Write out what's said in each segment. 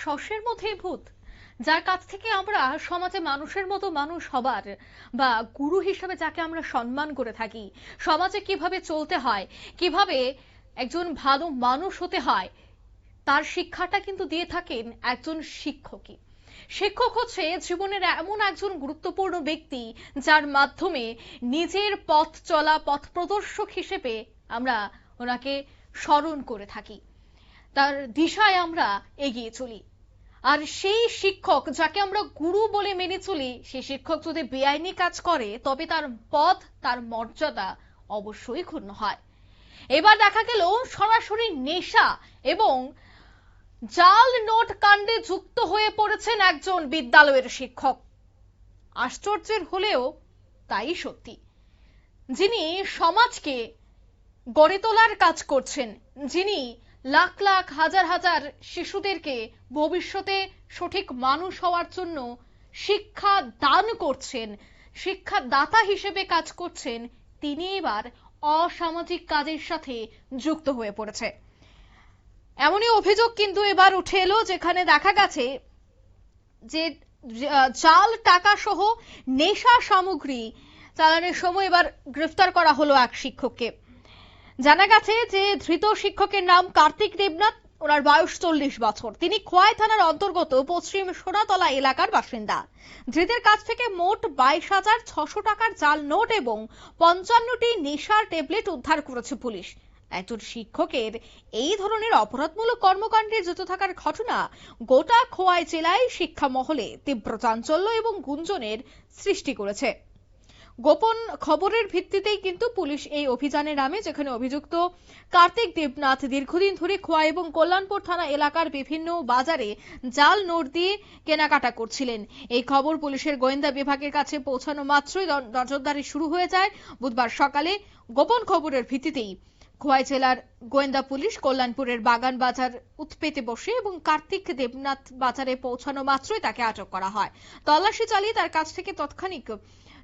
শস্যের মধ্যেই ভূত, যার কাছ থেকে আমরা সমাজে মানুষের মতো মানুষ হবার বা গুরু হিসেবে যাকে আমরা সম্মান করে থাকি, সমাজে কিভাবে চলতে হয়, কিভাবে একজন ভালো মানুষ হতে হয়, তার শিক্ষাটা কিন্তু দিয়ে থাকেন একজন শিক্ষকই। শিক্ষক হচ্ছে জীবনের এমন একজন গুরুত্বপূর্ণ ব্যক্তি যার মাধ্যমে নিজের পথ চলা পথ প্রদর্শক হিসেবে আমরা ওনাকে স্মরণ করে থাকি, তার দিশায় আমরা এগিয়ে চলি। আর সেই শিক্ষক যাকে আমরা গুরু বলে মেনে চলি, সেই শিক্ষক যদি বেআইনি কাজ করে তবে তার পদ তার মর্যাদা অবশ্যই ক্ষুণ্ণ হয়। এবার দেখা গেল সরাসরি নেশা এবং জাল নোট কাণ্ডে যুক্ত হয়ে পড়েছেন একজন বিদ্যালয়ের শিক্ষক। আশ্চর্যের হলেও তাই সত্যি। যিনি সমাজকে গড়ে তোলার কাজ করছেন, যিনি লাখ লাখ হাজার হাজার শিশুদেরকে ভবিষ্যতে সঠিক মানুষ হওয়ার জন্য শিক্ষা দান করছেন, শিক্ষাদাতা হিসেবে কাজ করছেন, তিনি এবার অসামাজিক কাজের সাথে যুক্ত হয়ে পড়েছে। এমনই অভিযোগ কিন্তু এবার উঠে এলো, যেখানে দেখা গেছে যে জাল টাকা সহ নেশা সামগ্রী চালানোর সময় এবার গ্রেফতার করা হলো এক শিক্ষককে। জানা গেছে যে ধৃত শিক্ষকের নাম কার্তিক দেবনাথ, ওনার বয়স 40 বছর। তিনি খোয়াই থানার অন্তর্গত পশ্চিম সোনাতলা এলাকার বাসিন্দা। ধৃতের কাছ থেকে মোট 22,600 টাকার জাল নোট এবং 55টি নেশার ট্যাবলেট উদ্ধার করেছে পুলিশ। একজন শিক্ষকের এই ধরনের অপরাধমূলক কর্মকাণ্ডে যুক্ত থাকার ঘটনা গোটা খোয়াই জেলায় শিক্ষা মহলে তীব্র চাঞ্চল্য এবং গুঞ্জনের সৃষ্টি করেছে। গোপন খবরের ভিত্তিতেই কিন্তু পুলিশ এই অভিযানে নামে, যেখানে অভিযুক্ত কার্তিক দেবনাথ দীর্ঘদিন ধরে খোয়া এবং কল্যাণপুর থানা এলাকার বিভিন্ন বাজারে জাল নোট দিয়ে কেনাকাটা করছিলেন। এই খবর পুলিশের গোয়েন্দা বিভাগের কাছে পৌঁছানো মাত্রই নজরদারি শুরু হয়ে যায়। বুধবার সকালে গোপন খবরের ভিত্তিতেই খোয়াই জেলার গোয়েন্দা পুলিশ কল্যাণপুরের বাগান বাজার উৎপেতে বসে এবং কার্তিক দেবনাথ বাজারে পৌঁছানো মাত্রই তাকে আটক করা হয়। তল্লাশি চালিয়ে তার কাছ থেকে তৎক্ষণিক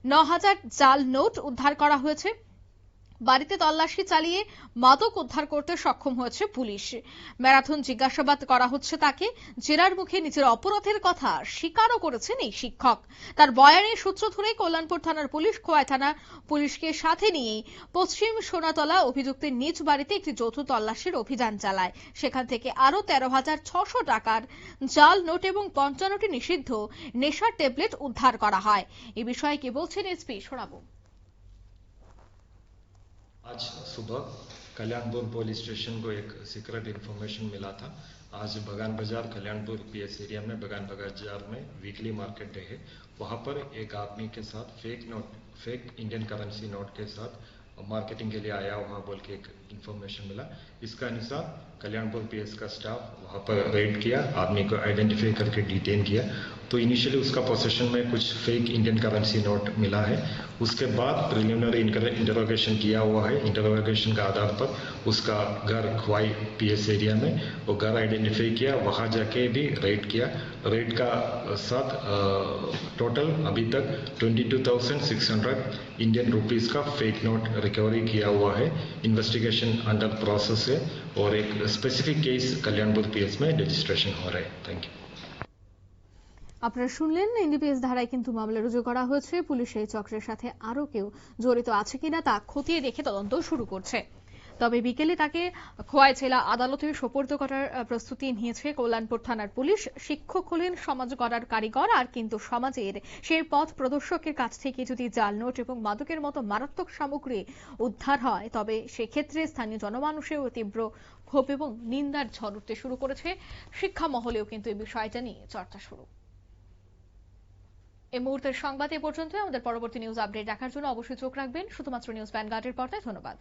9,000 জাল নোট উদ্ধার করা হয়েছে। বাড়িতে তল্লাশি চালিয়ে মাদক উদ্ধার করতে সক্ষম হয়েছে পুলিশ। ম্যারাথন জিজ্ঞাসাবাদ করা হচ্ছে তাকে। জেরার মুখে নিজের অপরাধের কথা স্বীকারও করেছেন এই শিক্ষক। তার বয়ানের সূত্র ধরে কল্যাণপুর থানার পুলিশ খোয়াই থানা পুলিশকে সাথে নিয়ে পশ্চিম সোনাতলা অভিযুক্তের নিজ বাড়িতে একটি যৌথ তল্লাশির অভিযান চালায়। সেখান থেকে আরো 13,600 টাকার জাল নোট এবং 55টি নিষিদ্ধ নেশার ট্যাবলেট উদ্ধার করা হয়। এই বিষয়ে কি বলছেন এসপি, শোনাবো। आज सुबह कल्याणपुर पुलिस स्टेशन को एक सीक्रेट इंफॉर्मेशन मिला था। आज बगान बाजार कल्याणपुर पीएस एरिया में बगान बाजार में वीकली मार्केट डे है। वहां पर एक आदमी के साथ फेक इंडियन करेंसी नोट के साथ मार्केटिंग के लिए आया हुआ बोल के एक इंफॉर्मेशन मिला। इसका अनुसार कल्याणपुर पीएस का स्टाफ वहां पर रेड किया, आदमी को आइडेंटिफाई करके डिटेन किया। तो इनिशियली उसका पोसेशन में कुछ फेक इंडियन करेंसी नोट मिला है। उसके बाद प्रिलिमिनरी इंटरोगेशन किया हुआ है। इंटरोगेशन के आधार पर उसका घर खुआई पीएस एरिया में वो घर आइडेंटिफाई किया, वहां जाके भी रेड किया। रेड का साथ टोटल अभी तक 22,600 इंडियन रुपीस का फेक नोट रिकवरी किया हुआ है। इन्वेस्टिगेशन अंडर प्रोसेस है और एक स्पेसिफिक केस कल्याणपुर पीएस में रजिस्ट्रेशन हो रहा है। Thank you. আপনারা শুনলেন, এনডিপিএস ধারায় কিন্তু মামলা রুজু করা হয়েছে। পুলিশ এই চক্রের সাথে আরো কেউ জড়িত আছে কিনা তা খতিয়ে দেখে তদন্ত শুরু করছে। তবে বিকেলে তাকে খোয়াই জেলা আদালতে সোপর্দ করার প্রস্তুতি নিয়েছে কল্যাণপুর থানার পুলিশ। শিক্ষক হলেন সমাজ গড়ার কারিগর, আর কিন্তু সমাজের সেই পথ প্রদর্শকের কাছ থেকে যদি জাল নোট এবং মাদকের মতো মারাত্মক সামগ্রী উদ্ধার হয়, তবে সেক্ষেত্রে স্থানীয় জনমানুষেও তীব্র ক্ষোভ এবং নিন্দার ঝড় উঠতে শুরু করেছে। শিক্ষা মহলেও কিন্তু এই বিষয়টা নিয়ে চর্চা শুরু। এই মুহূর্তের সংবাদ এ পর্যন্ত। আমাদের পরবর্তী নিউজ আপডেট দেখার জন্য অবশ্যই চোখ রাখবেন শুধুমাত্র নিউজ ভ্যানগার্ডের পর্দায়। ধন্যবাদ।